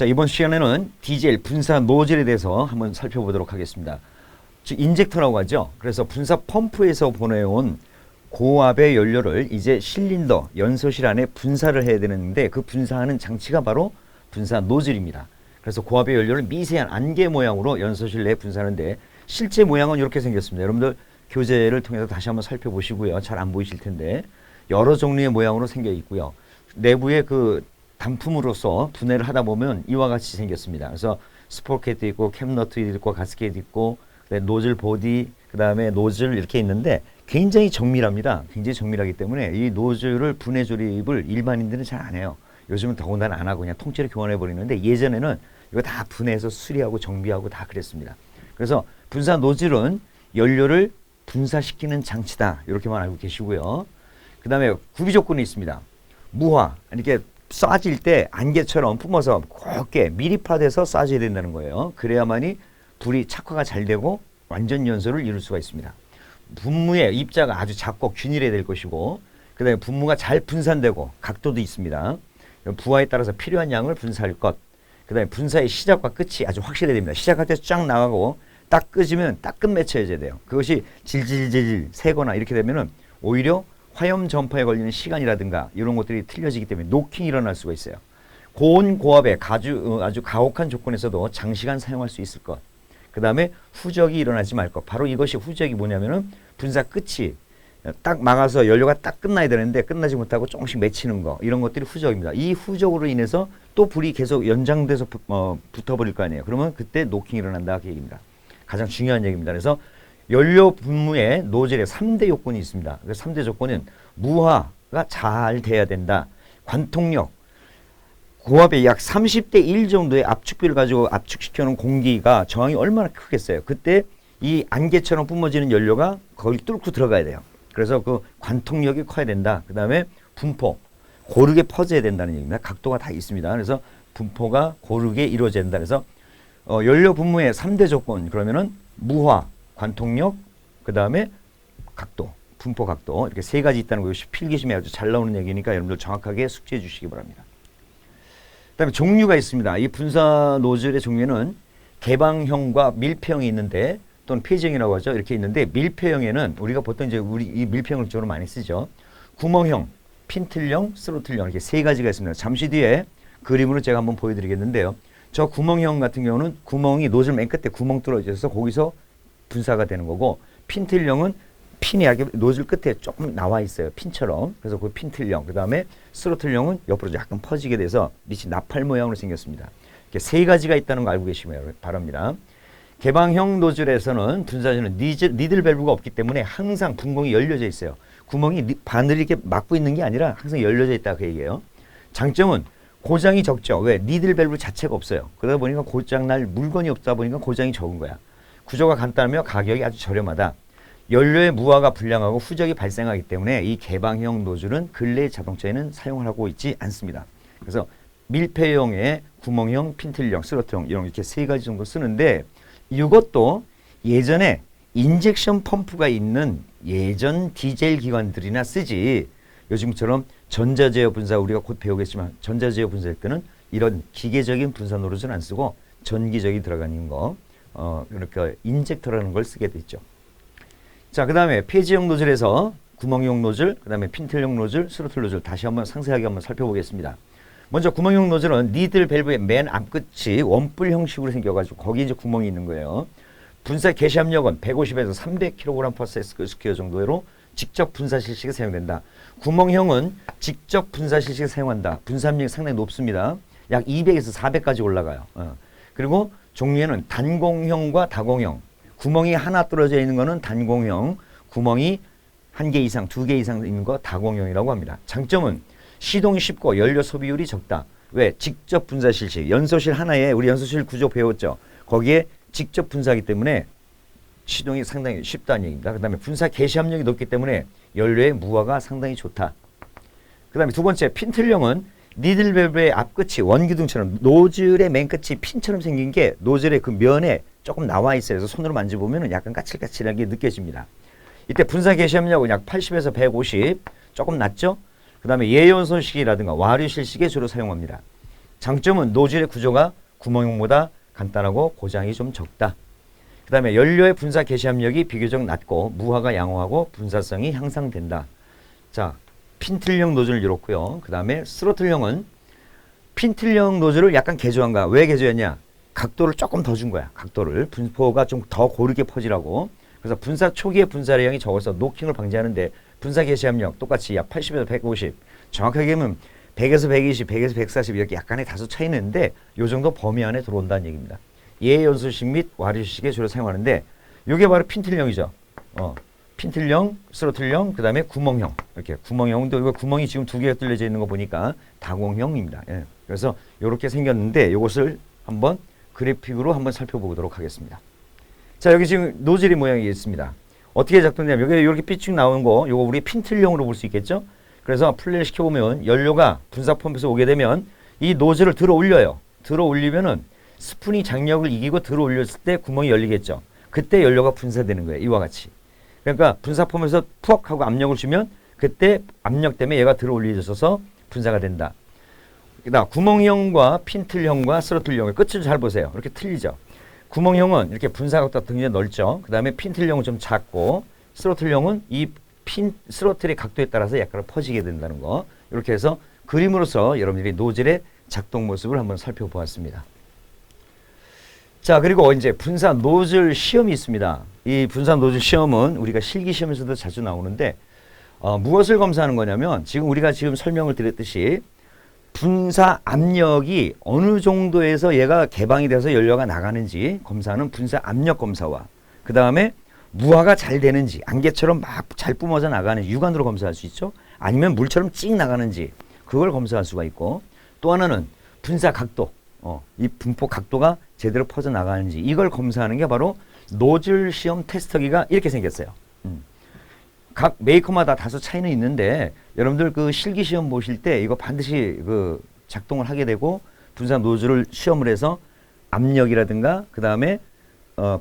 자, 이번 시간에는 디젤 분사 노즐에 대해서 한번 살펴보도록 하겠습니다. 즉 인젝터라고 하죠. 그래서 분사 펌프에서 보내온 고압의 연료를 이제 실린더, 연소실 안에 분사를 해야 되는데 그 분사하는 장치가 바로 분사 노즐입니다. 그래서 고압의 연료를 미세한 안개 모양으로 연소실 내에 분사하는데 실제 모양은 이렇게 생겼습니다. 여러분들 교재를 통해서 다시 한번 살펴보시고요. 잘 안 보이실 텐데 여러 종류의 모양으로 생겨 있고요. 내부에 그 단품으로서 분해를 하다 보면 이와 같이 생겼습니다. 그래서 스포켓도 있고 캡너트 있고 가스켓 있고 노즐 보디 그 다음에 노즐 이렇게 있는데 굉장히 정밀합니다. 굉장히 정밀하기 때문에 이 노즐을 분해 조립을 일반인들은 잘 안 해요. 요즘은 더군다나 안 하고 그냥 통째로 교환해 버리는데 예전에는 이거 다 분해해서 수리하고 정비하고 다 그랬습니다. 그래서 분사 노즐은 연료를 분사시키는 장치다 이렇게만 알고 계시고요. 그 다음에 구비 조건이 있습니다. 무화 이렇게 쏴질 때 안개처럼 뿜어서 곱게 밀입화돼서 쏴져야 된다는 거예요. 그래야만이 불이 착화가 잘 되고 완전 연소를 이룰 수가 있습니다. 분무의 입자가 아주 작고 균일해야 될 것이고 그 다음에 분무가 잘 분산되고 각도도 있습니다. 부하에 따라서 필요한 양을 분사할 것. 그 다음에 분사의 시작과 끝이 아주 확실해야 됩니다. 시작할 때 쫙 나가고 딱 끄지면 딱 끝 맺혀야 돼요. 그것이 질질질 새거나 이렇게 되면은 오히려 화염 전파에 걸리는 시간이라든가 이런 것들이 틀려지기 때문에 노킹이 일어날 수가 있어요. 고온 고압의 아주 가혹한 조건에서도 장시간 사용할 수 있을 것. 그 다음에 후적이 일어나지 말 것. 바로 이것이 후적이 뭐냐면은 분사 끝이 딱 막아서 연료가 딱 끝나야 되는데 끝나지 못하고 조금씩 맺히는 거. 이런 것들이 후적입니다. 이 후적으로 인해서 또 불이 계속 연장돼서 붙어버릴 거 아니에요. 그러면 그때 노킹이 일어난다 그 얘기입니다. 가장 중요한 얘기입니다. 그래서 연료 분무에 노즐에 3대 요건이 있습니다. 그 3대 조건은 무화가 잘 돼야 된다. 관통력, 고압의 약 30대 1 정도의 압축비를 가지고 압축시켜놓은 공기가 저항이 얼마나 크겠어요. 그때 이 안개처럼 뿜어지는 연료가 거기 뚫고 들어가야 돼요. 그래서 그 관통력이 커야 된다. 그 다음에 분포, 고르게 퍼져야 된다는 얘기입니다. 각도가 다 있습니다. 그래서 분포가 고르게 이루어져야 된다. 그래서 연료 분무의 3대 조건 그러면은 무화, 관통력, 그 다음에 각도, 분포 각도 이렇게 세 가지 있다는 거 필기심에 아주 잘 나오는 얘기니까 여러분들 정확하게 숙지해 주시기 바랍니다. 그 다음에 종류가 있습니다. 이 분사 노즐의 종류는 개방형과 밀폐형이 있는데 또는 폐지형이라고 하죠. 이렇게 있는데 밀폐형에는 우리가 보통 이제 이 밀폐형을 주로 많이 쓰죠. 구멍형, 핀틀형, 스로틀형 이렇게 세 가지가 있습니다. 잠시 뒤에 그림으로 제가 한번 보여드리겠는데요. 저 구멍형 같은 경우는 구멍이 노즐 맨 끝에 구멍 뚫어져서 거기서 분사가 되는 거고 핀틀형은 핀이 노즐 끝에 조금 나와 있어요. 핀처럼. 그래서 그 핀틀형. 그 다음에 스로틀형은 옆으로 약간 퍼지게 돼서 밑이 나팔 모양으로 생겼습니다. 이렇게 세 가지가 있다는 거 알고 계시면 바랍니다. 개방형 노즐에서는 분사전은 니들 밸브가 없기 때문에 항상 분공이 열려져 있어요. 구멍이 바늘이 이렇게 막고 있는 게 아니라 항상 열려져 있다 그 얘기예요. 장점은 고장이 적죠. 왜? 니들 밸브 자체가 없어요. 그러다 보니까 고장날 물건이 없다 보니까 고장이 적은 거야. 구조가 간단하며 가격이 아주 저렴하다. 연료의 무화가 불량하고 후적이 발생하기 때문에 이 개방형 노즐은 근래 자동차에는 사용을 하고 있지 않습니다. 그래서 밀폐형의 구멍형, 핀틀형, 스로틀형 이런 이렇게 세 가지 정도 쓰는데 이것도 예전에 인젝션 펌프가 있는 예전 디젤 기관들이나 쓰지 요즘처럼 전자제어 분사 우리가 곧 배우겠지만 전자제어 분사할 때는 이런 기계적인 분사 노즐은 안 쓰고 전기적이 들어가는 거 그러니까 인젝터라는 걸 쓰게 됐죠. 자, 그 다음에 폐지형 노즐에서 구멍형 노즐, 그 다음에 핀틀형 노즐, 스로틀 노즐 다시 한번 상세하게 한번 살펴보겠습니다. 먼저 구멍형 노즐은 니들 밸브의 맨 앞끝이 원뿔 형식으로 생겨가지고 거기에 이제 구멍이 있는 거예요. 분사 개시압력은 150에서 300kg/s² 정도로 직접 분사 실식에 사용된다. 구멍형은 직접 분사 실식에 사용한다. 분사압력이 상당히 높습니다. 약 200에서 400까지 올라가요. 그리고 종류에는 단공형과 다공형. 구멍이 하나 뚫어져 있는 거는 단공형, 구멍이 1개 이상, 2개 이상 있는 거 다공형이라고 합니다. 장점은 시동이 쉽고 연료 소비율이 적다. 왜? 직접 분사 실식. 연소실 하나에 우리 연소실 구조 배웠죠. 거기에 직접 분사하기 때문에 시동이 상당히 쉽다는 얘기입니다. 그 다음에 분사 개시압력이 높기 때문에 연료의 무화가 상당히 좋다. 그 다음에 두 번째 핀틀형은 니들 밸브의 앞끝이 원기둥처럼 노즐의 맨 끝이 핀처럼 생긴 게 노즐의 그 면에 조금 나와 있어요. 그래서 손으로 만져보면 약간 까칠까칠하게 느껴집니다. 이때 분사 개시압력은 약 80에서 150 조금 낮죠. 그 다음에 예연소식이라든가 와류 실식에 주로 사용합니다. 장점은 노즐의 구조가 구멍형보다 간단하고 고장이 좀 적다. 그 다음에 연료의 분사 개시 압력이 비교적 낮고 무화가 양호하고 분사성이 향상된다. 자, 핀틀형 노즐을 이뤘고요. 그 다음에 스로틀형은 핀틀형 노즐을 약간 개조한 거야. 왜 개조했냐? 각도를 조금 더 준 거야. 각도를. 분포가 좀 더 고르게 퍼지라고. 그래서 분사 초기에 분사량이 적어서 노킹을 방지하는데 분사 개시 압력 똑같이 약 80에서 150. 정확하게 하면 100에서 120, 100에서 140 이렇게 약간의 다소 차이는 있는데 이 정도 범위 안에 들어온다는 얘기입니다. 예연소식 및 와류식에 주로 사용하는데 이게 바로 핀틀형이죠. 핀틀형, 스로틀형, 그 다음에 구멍형. 이렇게 구멍형도 이거 구멍이 지금 두 개가 뚫려져 있는 거 보니까 다공형입니다. 예. 그래서 이렇게 생겼는데 이것을 한번 그래픽으로 한번 살펴보도록 하겠습니다. 자, 여기 지금 노즐의 모양이 있습니다. 어떻게 작동되냐면 여기 이렇게 삐쭉 나오는 거 이거 우리 핀틀형으로 볼 수 있겠죠? 그래서 플레이를 시켜보면 연료가 분사 펌프에서 오게 되면 이 노즐을 들어 올려요. 들어 올리면은 스푼이 장력을 이기고 들어 올렸을 때 구멍이 열리겠죠. 그때 연료가 분사되는 거예요. 이와 같이. 그러니까 분사 펌프에서 푹 하고 압력을 주면 그때 압력 때문에 얘가 들어 올려져서 분사가 된다. 그다음 구멍형과 핀틀형과 스로틀형의 끝을 잘 보세요. 이렇게 틀리죠. 구멍형은 이렇게 분사각도가 굉장히 넓죠. 그 다음에 핀틀형은 좀 작고 스로틀형은 이 스로틀의 각도에 따라서 약간 퍼지게 된다는 거. 이렇게 해서 그림으로써 여러분들이 노즐의 작동 모습을 한번 살펴보았습니다. 자, 그리고 이제 분사 노즐 시험이 있습니다. 이 분사 노즐 시험은 우리가 실기 시험에서도 자주 나오는데 무엇을 검사하는 거냐면 지금 우리가 지금 설명을 드렸듯이 분사 압력이 어느 정도에서 얘가 개방이 돼서 연료가 나가는지 검사하는 분사 압력 검사와 그 다음에 무화가 잘 되는지 안개처럼 막 잘 뿜어져 나가는지 육안으로 검사할 수 있죠. 아니면 물처럼 찍 나가는지 그걸 검사할 수가 있고 또 하나는 분사 각도 이 분포 각도가 제대로 퍼져 나가는지 이걸 검사하는 게 바로 노즐 시험 테스터기가 이렇게 생겼어요. 각 메이커마다 다소 차이는 있는데 여러분들 그 실기 시험 보실 때 이거 반드시 그 작동을 하게 되고 분사 노즐을 시험을 해서 압력이라든가 그 다음에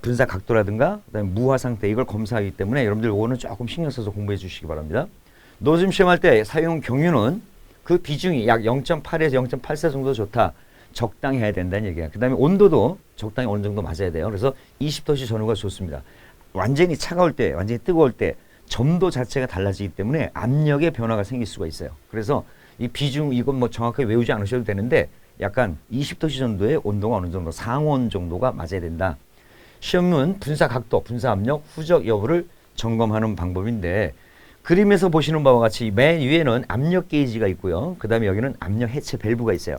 분사 각도라든가 그다음에 무화 상태 이걸 검사하기 때문에 여러분들 이거는 조금 신경 써서 공부해 주시기 바랍니다. 노즐 시험할 때 사용 경유는 그 비중이 약 0.8에서 0.84 정도 좋다. 적당히 해야 된다는 얘기야. 그 다음에 온도도 적당히 어느 정도 맞아야 돼요. 그래서 20도씨 전후가 좋습니다. 완전히 차가울 때, 완전히 뜨거울 때 점도 자체가 달라지기 때문에 압력의 변화가 생길 수가 있어요. 그래서 이 비중 이건 뭐 정확하게 외우지 않으셔도 되는데 약간 20도씨 정도의 온도가 어느 정도 상온 정도가 맞아야 된다. 시험은 분사 각도, 분사 압력, 후적 여부를 점검하는 방법인데 그림에서 보시는 바와 같이 맨 위에는 압력 게이지가 있고요. 그 다음에 여기는 압력 해체 밸브가 있어요.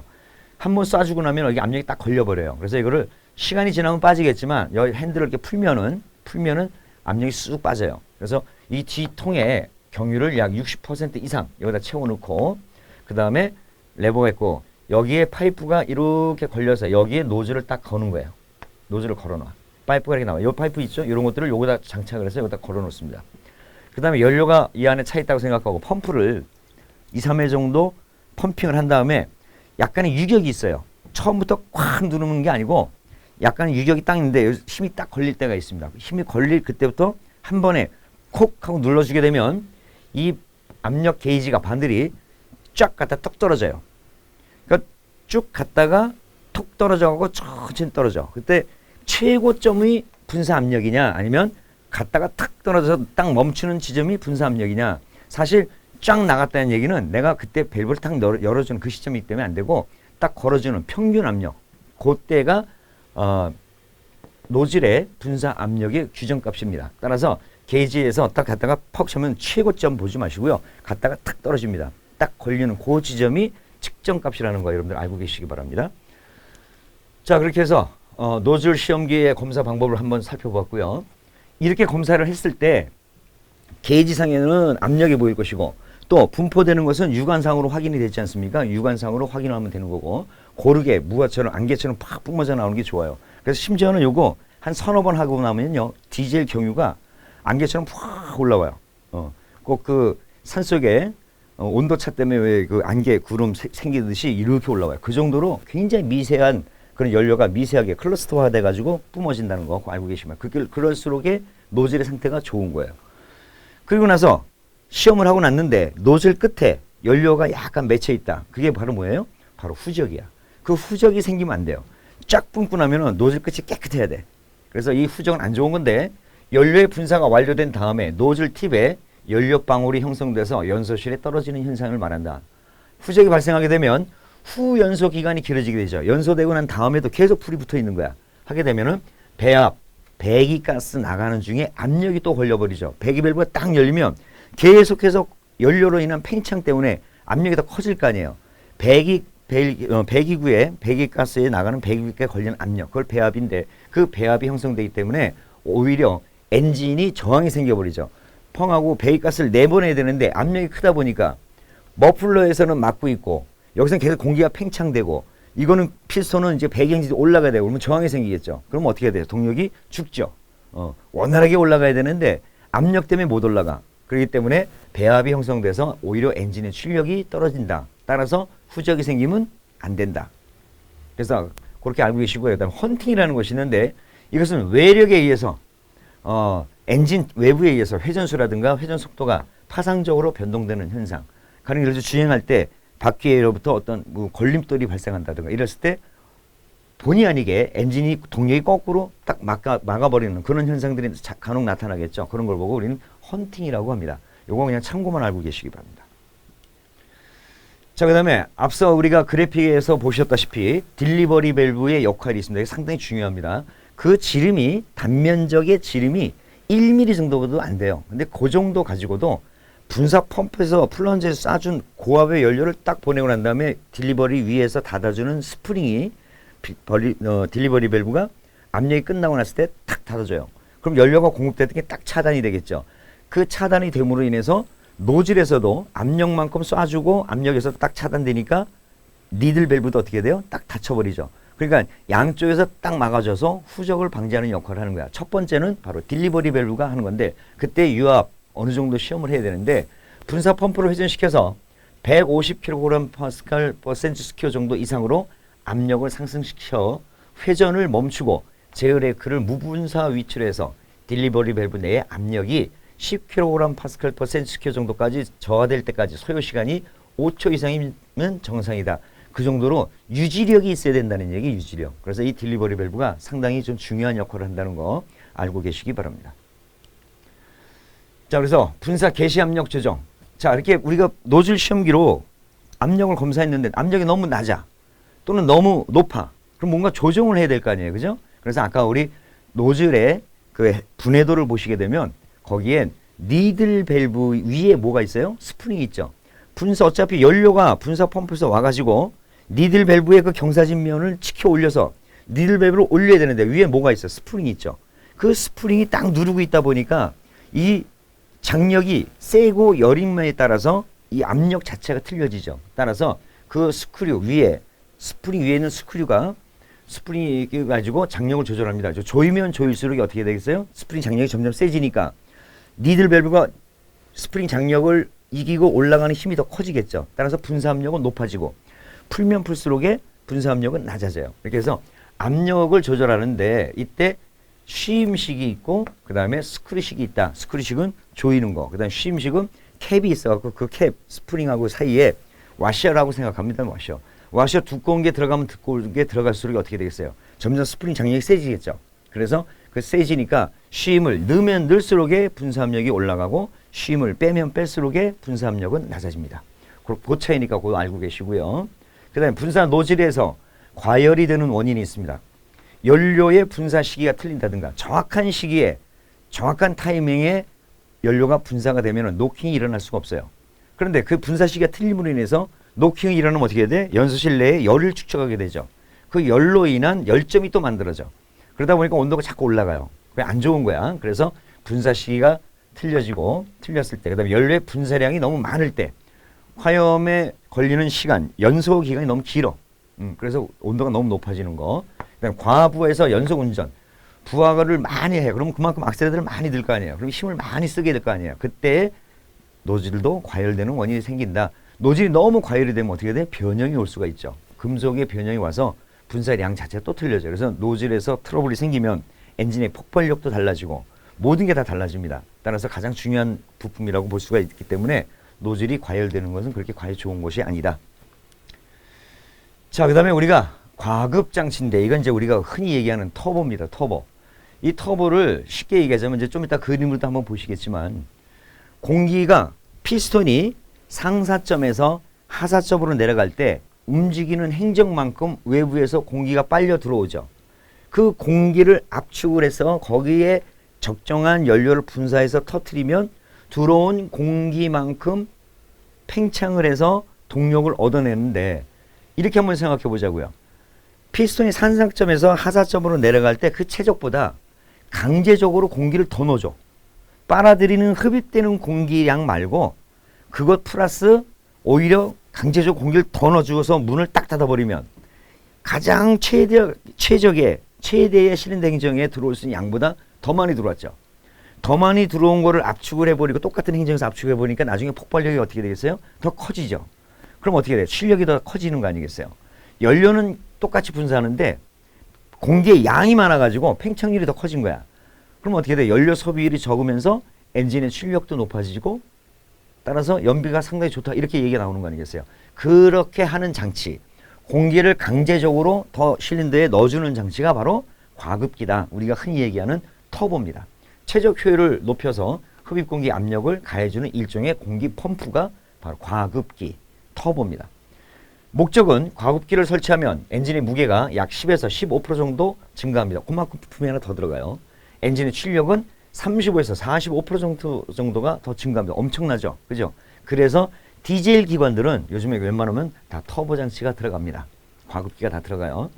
한번 쏴주고 나면 여기 압력이 딱 걸려버려요. 그래서 이거를 시간이 지나면 빠지겠지만 여기 핸들을 이렇게 풀면은 압력이 쑥 빠져요. 그래서 이 뒤통에 경유를 약 60% 이상 여기다 채워놓고 그 다음에 레버가 있고 여기에 파이프가 이렇게 걸려서 여기에 노즐을 딱 거는 거예요. 노즐을 걸어놔. 파이프가 이렇게 나와요. 이 파이프 있죠? 이런 것들을 여기다 장착을 해서 여기다 걸어놓습니다. 그 다음에 연료가 이 안에 차 있다고 생각하고 펌프를 2, 3회 정도 펌핑을 한 다음에 약간의 유격이 있어요. 처음부터 꽉 누르는 게 아니고 약간의 유격이 딱 있는데 힘이 딱 걸릴 때가 있습니다. 힘이 걸릴 그때부터 한 번에 콕 하고 눌러주게 되면 이 압력 게이지가 반들이 쫙 갔다 톡 떨어져요. 그러니까 쭉 갔다가 톡 떨어져가고 천천히 떨어져. 그때 최고점이 분사 압력이냐 아니면 갔다가 탁 떨어져서 딱 멈추는 지점이 분사 압력이냐. 사실 쫙 나갔다는 얘기는 내가 그때 밸브를 탁 열어주는 그 시점이기 때문에 안 되고 딱 걸어주는 평균 압력 그때가 노즐의 분사 압력의 규정값입니다. 따라서 게이지에서 딱 갔다가 퍽 차면 최고점 보지 마시고요. 갔다가 탁 떨어집니다. 딱 걸리는 그 지점이 측정값이라는 거 여러분들 알고 계시기 바랍니다. 자, 그렇게 해서 노즐 시험기의 검사 방법을 한번 살펴봤고요. 이렇게 검사를 했을 때 게이지상에는 압력이 보일 것이고 또 분포되는 것은 육안상으로 확인이 되지 않습니까? 육안상으로 확인하면 되는 거고 고르게 무화처럼 안개처럼 팍 뿜어져 나오는 게 좋아요. 그래서 심지어는 요거 한 서너 번 하고 나면요 디젤 경유가 안개처럼 팍 올라와요. 꼭 그 산속에 온도차 때문에 왜 그 안개 구름 생기듯이 이렇게 올라와요. 그 정도로 굉장히 미세한 그런 연료가 미세하게 클러스터화 돼가지고 뿜어진다는 거 알고 계시면 그럴수록에 노즐의 상태가 좋은 거예요. 그리고 나서 시험을 하고 났는데 노즐 끝에 연료가 약간 맺혀 있다. 그게 바로 뭐예요? 바로 후적이야. 그 그 후적이 생기면 안 돼요. 쫙 뿜고 나면은 노즐 끝이 깨끗해야 돼. 그래서 이 후적은 안 좋은 건데 연료의 분사가 완료된 다음에 노즐 팁에 연료 방울이 형성돼서 연소실에 떨어지는 현상을 말한다. 후적이 발생하게 되면 후연소 기간이 길어지게 되죠. 연소되고 난 다음에도 계속 불이 붙어 있는 거야. 하게 되면은 배합, 배기가스 나가는 중에 압력이 또 걸려버리죠. 배기 밸브가 딱 열리면 계속해서 연료로 인한 팽창 때문에 압력이 더 커질 거 아니에요. 배기구에 배기가스에 나가는 배기구에 걸리는 압력, 그걸 배합인데 그 배합이 형성되기 때문에 오히려 엔진이 저항이 생겨버리죠. 펑하고 배기가스를 내보내야 되는데 압력이 크다 보니까 머플러에서는 막고 있고 여기서는 계속 공기가 팽창되고 이거는 피스톤은 이제 배기 엔진이 올라가야 되고 그러면 저항이 생기겠죠. 그러면 어떻게 해야 돼요? 동력이 죽죠. 원활하게 올라가야 되는데 압력 때문에 못 올라가. 그렇기 때문에 배합이 형성돼서 오히려 엔진의 출력이 떨어진다. 따라서 후적이 생기면 안 된다. 그래서 그렇게 알고 계시고요. 그다음 헌팅이라는 것이 있는데 이것은 외력에 의해서 엔진 외부에 의해서 회전수라든가 회전 속도가 파상적으로 변동되는 현상. 가령 예를 들어 주행할 때 바퀴로부터 어떤 걸림돌이 발생한다든가 이랬을 때 본의 아니게 엔진이 동력이 거꾸로 딱 막아버리는 그런 현상들이 간혹 나타나겠죠. 그런 걸 보고 우리는 헌팅이라고 합니다. 요거 그냥 참고만 알고 계시기 바랍니다. 자, 그 다음에 앞서 우리가 그래픽에서 보셨다시피 딜리버리 밸브의 역할이 있습니다. 이게 상당히 중요합니다. 그 지름이 단면적의 지름이 1mm 정도도 안 돼요. 근데 그 정도 가지고도 분사 펌프에서 플런저에서 쏴준 고압의 연료를 딱 보내고 난 다음에 딜리버리 위에서 닫아주는 스프링이 딜리버리 밸브가 압력이 끝나고 났을 때 탁 닫아줘요. 그럼 연료가 공급되는 게 딱 차단이 되겠죠. 그 차단이 됨으로 인해서 노즐에서도 압력만큼 쏴주고 압력에서 딱 차단되니까 니들 밸브도 어떻게 돼요? 딱 닫혀버리죠. 그러니까 양쪽에서 딱 막아줘서 후적을 방지하는 역할을 하는 거야. 첫 번째는 바로 딜리버리 밸브가 하는 건데 그때 유압 어느 정도 시험을 해야 되는데 분사 펌프를 회전시켜서 150kg/s 정도 이상으로 압력을 상승시켜 회전을 멈추고 제어레크를 무분사 위치로 해서 딜리버리 밸브 내의 압력이 10kg/s 정도까지 저하될 때까지 소요 시간이 5초 이상이면 정상이다. 그 정도로 유지력이 있어야 된다는 얘기, 유지력. 그래서 이 딜리버리 밸브가 상당히 좀 중요한 역할을 한다는 거 알고 계시기 바랍니다. 자, 그래서 분사 개시 압력 조정. 자, 이렇게 우리가 노즐 시험기로 압력을 검사했는데 압력이 너무 낮아 또는 너무 높아. 그럼 뭔가 조정을 해야 될 거 아니에요, 그죠? 그래서 아까 우리 노즐의 그 분해도를 보시게 되면 거기엔 니들 밸브 위에 뭐가 있어요? 스프링이 있죠. 분사 어차피 연료가 분사 펌프에서 와가지고 니들 밸브의 그 경사진면을 치켜 올려서 니들 밸브를 올려야 되는데 위에 뭐가 있어요? 스프링이 있죠. 그 스프링이 딱 누르고 있다 보니까 이 장력이 세고 여림에 따라서 이 압력 자체가 틀려지죠. 따라서 그 스크류 위에 스프링 위에 있는 스크류가 스프링이 가지고 장력을 조절합니다. 조이면 조일수록 어떻게 되겠어요? 스프링 장력이 점점 세지니까 니들 밸브가 스프링 장력을 이기고 올라가는 힘이 더 커지겠죠. 따라서 분사 압력은 높아지고 풀면 풀수록의 분사 압력은 낮아져요. 이렇게 해서 압력을 조절하는데 이때 쉬임식이 있고 그 다음에 스크류식이 있다. 스크류식은 조이는 거. 그 다음에 쉬임식은 캡이 있어갖고 그 캡 스프링하고 사이에 와셔라고 생각합니다. 와셔 두꺼운 게 들어가면 두꺼운 게 들어갈수록 어떻게 되겠어요? 점점 스프링 장력이 세지겠죠. 그래서 그 세지니까 쉼을 넣으면 넣을수록의 분사 압력이 올라가고 쉼을 빼면 뺄수록의 분사 압력은 낮아집니다. 그 차이니까 그거 알고 계시고요. 그 다음에 분사 노즐에서 과열이 되는 원인이 있습니다. 연료의 분사 시기가 틀린다든가 정확한 시기에 정확한 타이밍에 연료가 분사가 되면 노킹이 일어날 수가 없어요. 그런데 그 분사 시기가 틀림으로 인해서 노킹이 일어나면 어떻게 돼? 연소실 내에 열을 축적하게 되죠. 그 열로 인한 열점이 또 만들어져. 그러다 보니까 온도가 자꾸 올라가요. 그게 안 좋은 거야. 그래서 분사 시기가 틀려지고 틀렸을 때, 그 다음에 연료의 분사량이 너무 많을 때, 화염에 걸리는 시간, 연소 기간이 너무 길어. 그래서 온도가 너무 높아지는 거. 그다음에 과부하에서 연속 운전, 부하를 많이 해. 그러면 그만큼 악셀레터를 많이 들 거 아니에요. 그럼 힘을 많이 쓰게 될 거 아니에요. 그때 노즐도 과열되는 원인이 생긴다. 노즐이 너무 과열이 되면 어떻게 돼? 변형이 올 수가 있죠. 금속의 변형이 와서 분사량 자체가 또 틀려져요. 그래서 노즐에서 트러블이 생기면 엔진의 폭발력도 달라지고 모든 게 다 달라집니다. 따라서 가장 중요한 부품이라고 볼 수가 있기 때문에 노즐이 과열되는 것은 그렇게 과연 좋은 것이 아니다. 자, 그 다음에 우리가 과급 장치인데 이건 이제 우리가 흔히 얘기하는 터보입니다. 터보. 이 터보를 쉽게 얘기하자면 이제 좀 이따 그림으로도 한번 보시겠지만 공기가 피스톤이 상사점에서 하사점으로 내려갈 때 움직이는 행적만큼 외부에서 공기가 빨려 들어오죠. 그 공기를 압축을 해서 거기에 적정한 연료를 분사해서 터트리면 들어온 공기만큼 팽창을 해서 동력을 얻어내는데 이렇게 한번 생각해 보자고요. 피스톤이 상사점에서 하사점으로 내려갈 때 그 최적보다 강제적으로 공기를 더 넣어줘. 빨아들이는 흡입되는 공기량 말고 그것 플러스 오히려 강제적으로 공기를 더 넣어주어서 문을 딱 닫아버리면 가장 최대의 실린더 행정에 들어올 수 있는 양보다 더 많이 들어왔죠. 더 많이 들어온 거를 압축을 해버리고 똑같은 행정에서 압축해버리니까 나중에 폭발력이 어떻게 되겠어요? 더 커지죠. 그럼 어떻게 돼요? 출력이 더 커지는 거 아니겠어요? 연료는 똑같이 분사하는데 공기의 양이 많아가지고 팽창률이 더 커진 거야. 그럼 어떻게 돼? 연료 소비율이 적으면서 엔진의 출력도 높아지고 따라서 연비가 상당히 좋다. 이렇게 얘기가 나오는 거 아니겠어요? 그렇게 하는 장치, 공기를 강제적으로 더 실린더에 넣어주는 장치가 바로 과급기다. 우리가 흔히 얘기하는 터보입니다. 최적 효율을 높여서 흡입 공기 압력을 가해주는 일종의 공기 펌프가 바로 과급기, 터보입니다. 목적은 과급기를 설치하면 엔진의 무게가 약 10에서 15% 정도 증가합니다. 그만큼 부품이 하나 더 들어가요. 엔진의 출력은 35에서 45% 정도가 더 증가합니다. 엄청나죠? 그죠? 그래서 디젤 기관들은 요즘에 웬만하면 다 터보 장치가 들어갑니다. 과급기가 다 들어가요.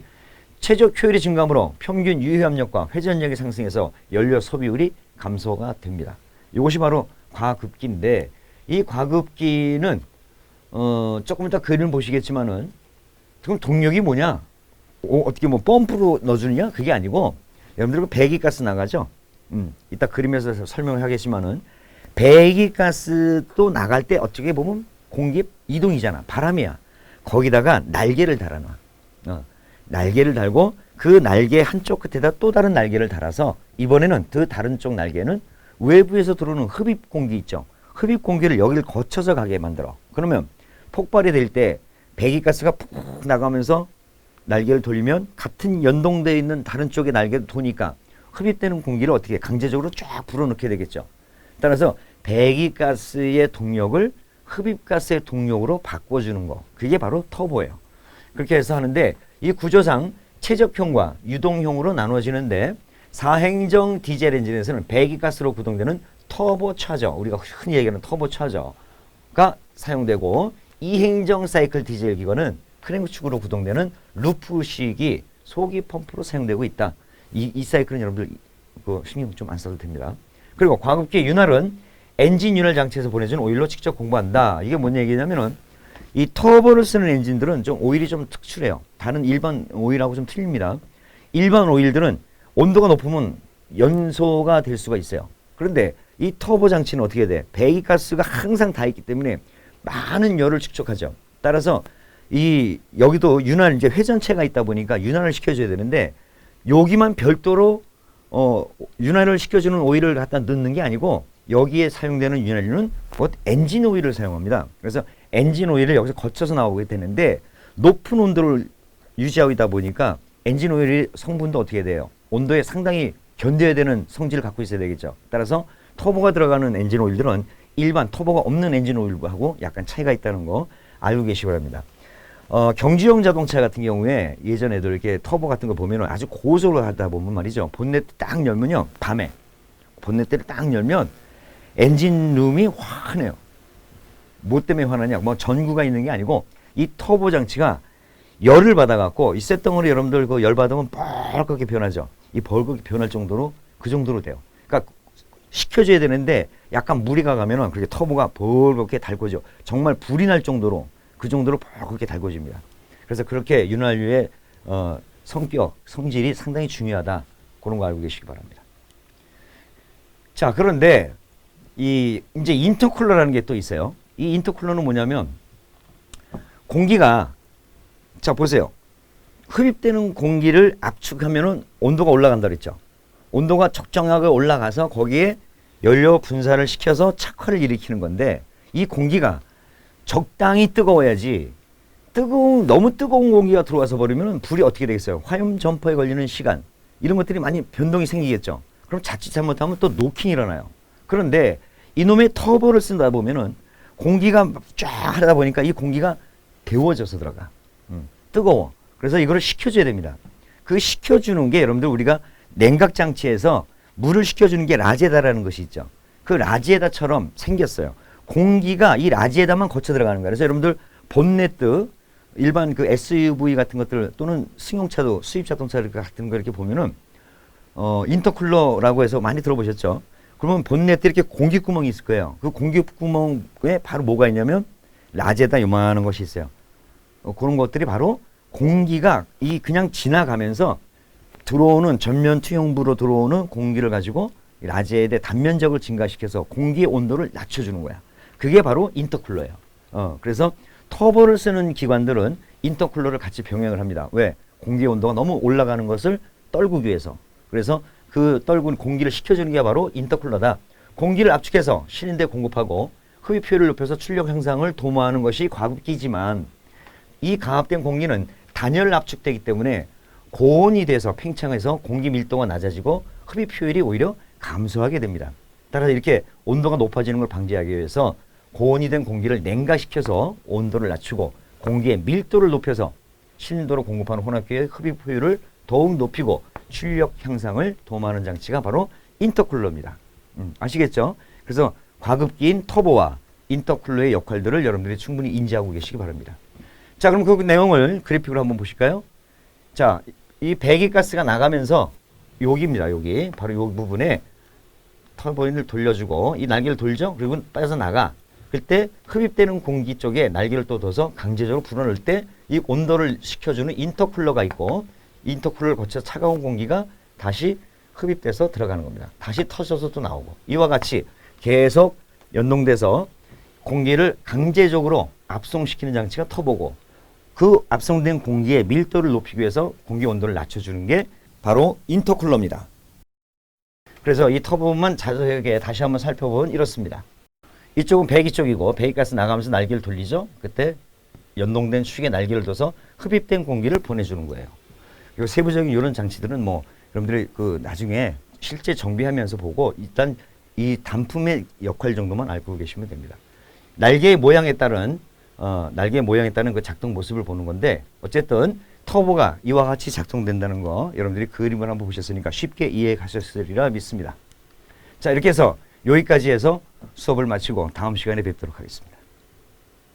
최적 효율이 증가하므로 평균 유효압력과 회전력이 상승해서 연료 소비율이 감소가 됩니다. 이것이 바로 과급기인데 이 과급기는 조금 이따 그림을 보시겠지만은 그럼 동력이 뭐냐? 어떻게 뭐 펌프로 넣어주느냐? 그게 아니고 여러분들 배기가스 나가죠? 이따 그림에서 설명을 하겠지만은 배기가스도 나갈 때 어떻게 보면 공기 이동이잖아. 바람이야. 거기다가 날개를 달아놔. 날개를 달고 그 날개 한쪽 끝에다 또 다른 날개를 달아서 이번에는 그 다른 쪽 날개는 외부에서 들어오는 흡입 공기 있죠. 흡입 공기를 여기를 거쳐서 가게 만들어. 그러면 폭발이 될 때 배기가스가 푹 나가면서 날개를 돌리면 같은 연동되어 있는 다른 쪽의 날개를 도니까 흡입되는 공기를 어떻게 강제적으로 쫙 불어넣게 되겠죠. 따라서 배기가스의 동력을 흡입가스의 동력으로 바꿔주는 거. 그게 바로 터보예요. 그렇게 해서 하는데 이 구조상 최적형과 유동형으로 나눠지는데 4행정 디젤 엔진에서는 배기가스로 구동되는 터보차저, 우리가 흔히 얘기하는 터보차저가 사용되고 2행정 사이클 디젤 기관은 크랭크축으로 구동되는 루프식이 소기 펌프로 사용되고 있다. 이 사이클은 여러분들 신경 좀 안 써도 됩니다. 그리고 과급기 윤활은 엔진 윤활 장치에서 보내준 오일로 직접 공부한다. 이게 뭔 얘기냐면은 이 터보를 쓰는 엔진들은 좀 오일이 좀 특출해요. 다른 일반 오일하고 좀 틀립니다. 일반 오일들은 온도가 높으면 연소가 될 수가 있어요. 그런데 이 터보 장치는 어떻게 돼? 배기가스가 항상 다 있기 때문에 많은 열을 축적하죠. 따라서 여기도 윤활 이제 회전체가 있다 보니까 윤활을 시켜줘야 되는데 여기만 별도로 윤활을 시켜주는 오일을 갖다 넣는 게 아니고 여기에 사용되는 윤활유는 엔진 오일을 사용합니다. 그래서 엔진 오일을 여기서 거쳐서 나오게 되는데 높은 온도를 유지하고 있다 보니까 엔진 오일의 성분도 어떻게 돼요? 온도에 상당히 견뎌야 되는 성질을 갖고 있어야 되겠죠. 따라서 터보가 들어가는 엔진 오일들은 일반 터보가 없는 엔진 오일하고 약간 차이가 있다는 거 알고 계시기 바랍니다. 경주용 자동차 같은 경우에 예전에도 이렇게 터보 같은 거 보면 아주 고속으로 하다 보면 말이죠. 본넷 딱 열면요. 밤에 본넷을 딱 열면 엔진룸이 환해요. 뭐 때문에 환하냐? 뭐 전구가 있는 게 아니고 이 터보 장치가 열을 받아갖고 이 쇳덩어리 여러분들 그 열 받으면 벌겋게 변하죠. 이 벌겋게 변할 정도로 그 정도로 돼요. 그러니까 식혀줘야 되는데 약간 무리가 가면은 그렇게 터보가 벌겋게 달궈져. 정말 불이 날 정도로 그 정도로 벌겋게 달궈집니다. 그래서 그렇게 윤활유의 성질이 상당히 중요하다. 그런 거 알고 계시기 바랍니다. 자, 그런데 이제 인터쿨러라는 게 또 있어요. 이 인터쿨러는 뭐냐면 공기가 자 보세요. 흡입되는 공기를 압축하면은 온도가 올라간다 그랬죠. 온도가 적정하게 올라가서 거기에 연료 분사를 시켜서 착화를 일으키는 건데 이 공기가 적당히 뜨거워야지 너무 뜨거운 공기가 들어와서 버리면 불이 어떻게 되겠어요? 화염 점퍼에 걸리는 시간 이런 것들이 많이 변동이 생기겠죠. 그럼 자칫 잘못하면 또 노킹이 일어나요. 그런데 이놈의 터보를 쓰다 보면은 공기가 쫙 하다 보니까 이 공기가 데워져서 들어가. 뜨거워. 그래서 이거를 식혀줘야 됩니다. 그 식혀주는 게 여러분들 우리가 냉각 장치에서 물을 식혀주는 게 라제다라는 것이 있죠. 그 라제다처럼 생겼어요. 공기가 이 라제다만 거쳐 들어가는 거예요. 그래서 여러분들 본네트 일반 그 SUV 같은 것들 또는 승용차도 수입 자동차 같은 거 이렇게 보면은 인터쿨러라고 해서 많이 들어보셨죠? 그러면 본네트 이렇게 공기구멍이 있을 거예요. 그 공기구멍에 바로 뭐가 있냐면 라제다 요만한 것이 있어요. 그런 것들이 바로 공기가 이 그냥 지나가면서 들어오는 전면 투영부로 들어오는 공기를 가지고 라제의 단면적을 증가시켜서 공기의 온도를 낮춰주는 거야. 그게 바로 인터쿨러예요. 그래서 터보를 쓰는 기관들은 인터쿨러를 같이 병행을 합니다. 왜? 공기 온도가 너무 올라가는 것을 떨구기 위해서. 그래서 그 떨군 공기를 식혀주는 게 바로 인터쿨러다. 공기를 압축해서 실린더에 공급하고 흡입 효율을 높여서 출력 향상을 도모하는 것이 과급기지만 이 가압된 공기는 단열 압축되기 때문에 고온이 돼서 팽창해서 공기 밀도가 낮아지고 흡입 효율이 오히려 감소하게 됩니다. 따라서 이렇게 온도가 높아지는 걸 방지하기 위해서 고온이 된 공기를 냉각시켜서 온도를 낮추고 공기의 밀도를 높여서 실린더로 공급하는 혼합기의 흡입 효율을 더욱 높이고 출력 향상을 도모하는 장치가 바로 인터쿨러입니다. 아시겠죠? 그래서 과급기인 터보와 인터쿨러의 역할들을 여러분들이 충분히 인지하고 계시기 바랍니다. 자, 그럼 그 내용을 그래픽으로 한번 보실까요? 자, 이 배기가스가 나가면서 여기입니다. 여기 바로 이 부분에 터보인을 돌려주고 이 날개를 돌죠. 그리고 빠져나가. 그때 흡입되는 공기 쪽에 날개를 또 둬서 강제적으로 불어넣을 때 이 온도를 식혀주는 인터쿨러가 있고 인터쿨러를 거쳐 차가운 공기가 다시 흡입돼서 들어가는 겁니다. 다시 터져서 또 나오고 이와 같이 계속 연동돼서 공기를 강제적으로 압송시키는 장치가 터보고 그 압송된 공기의 밀도를 높이기 위해서 공기 온도를 낮춰주는 게 바로 인터쿨러입니다. 그래서 이 터보만 자세하게 다시 한번 살펴보면 이렇습니다. 이쪽은 배기 쪽이고 배기가스 나가면서 날개를 돌리죠. 그때 연동된 축에 날개를 둬서 흡입된 공기를 보내주는 거예요. 이 세부적인 이런 장치들은 뭐 여러분들이 그 나중에 실제 정비하면서 보고 일단 이 단품의 역할 정도만 알고 계시면 됩니다. 날개의 모양에 따른 그 작동 모습을 보는 건데 어쨌든 터보가 이와 같이 작동된다는 거 여러분들이 그림을 한번 보셨으니까 쉽게 이해해 가셨으리라 믿습니다. 자, 이렇게 해서 여기까지 해서 수업을 마치고 다음 시간에 뵙도록 하겠습니다.